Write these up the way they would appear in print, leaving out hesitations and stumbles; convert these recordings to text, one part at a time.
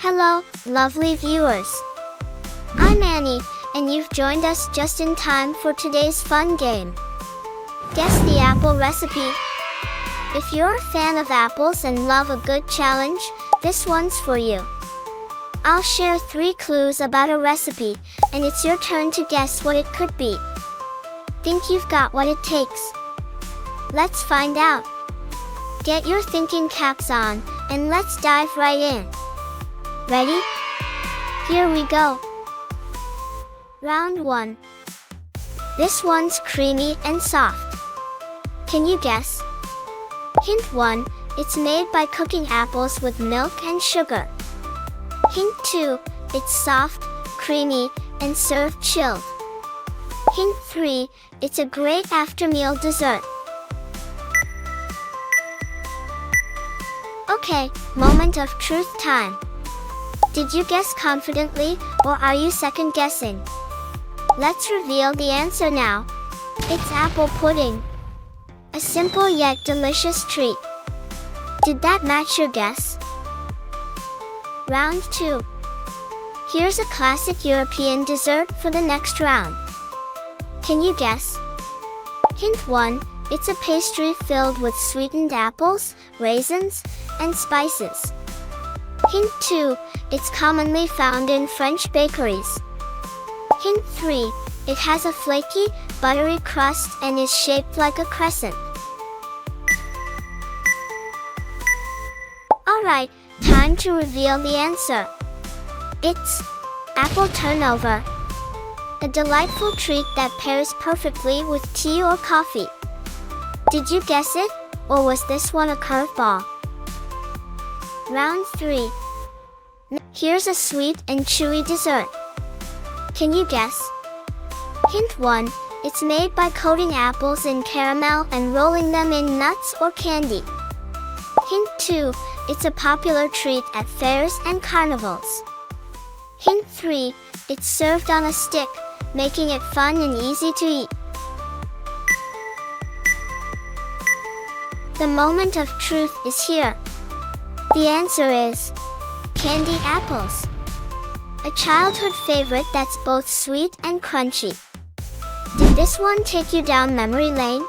Hello, lovely viewers. I'm Annie, and you've joined us just in time for today's fun game. Guess the apple recipe. If you're a fan of apples and love a good challenge, this one's for you. I'll share 3 clues about a recipe, and it's your turn to guess what it could be. Think you've got what it takes? Let's find out. Get your thinking caps on, and let's dive right in. Ready? Here we go. Round 1. This one's creamy and soft. Can you guess? Hint 1, it's made by cooking apples with milk and sugar. Hint 2, it's soft, creamy, and served chilled. Hint 3, it's a great after-meal dessert. Okay, moment of truth time. Did you guess confidently, or are you second guessing? Let's reveal the answer now. It's apple pudding. A simple yet delicious treat. Did that match your guess? Round 2. Here's a classic European dessert for the next round. Can you guess? Hint 1, it's a pastry filled with sweetened apples, raisins, and spices. Hint 2, it's commonly found in French bakeries. Hint 3, it has a flaky, buttery crust and is shaped like a crescent. Alright, time to reveal the answer. It's apple turnover. A delightful treat that pairs perfectly with tea or coffee. Did you guess it, or was this one a curveball? Round 3. Here's a sweet and chewy dessert. Can you guess? Hint 1, it's made by coating apples in caramel and rolling them in nuts or candy. Hint 2, it's a popular treat at fairs and carnivals. Hint 3, it's served on a stick, making it fun and easy to eat. The moment of truth is here. The answer is candy apples. A childhood favorite that's both sweet and crunchy. Did this one take you down memory lane?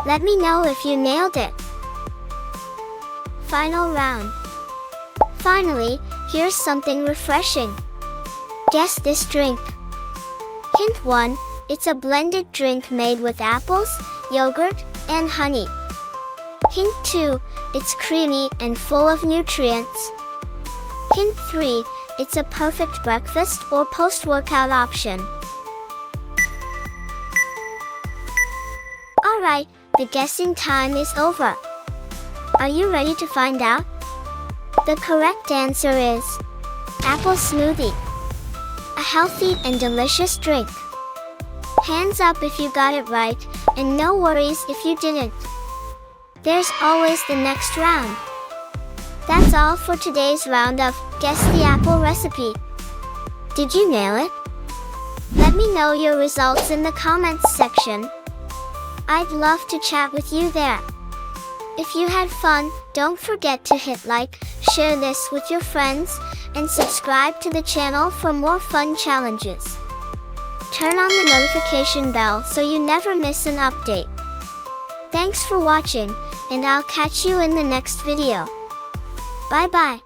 Let me know if you nailed it. Final round. Finally, here's something refreshing. Guess this drink. Hint 1, it's a blended drink made with apples, yogurt, and honey. Hint 2, it's creamy and full of nutrients. Hint 3, it's a perfect breakfast or post-workout option. Alright, the guessing time is over. Are you ready to find out? The correct answer is Apple Smoothie. A healthy and delicious drink. Hands up if you got it right, and no worries if you didn't. There's always the next round. That's all for today's round of Guess the Apple Recipe. Did you nail it? Let me know your results in the comments section. I'd love to chat with you there. If you had fun, don't forget to hit like, share this with your friends, and subscribe to the channel for more fun challenges. Turn on the notification bell so you never miss an update. Thanks for watching, and I'll catch you in the next video. Bye bye.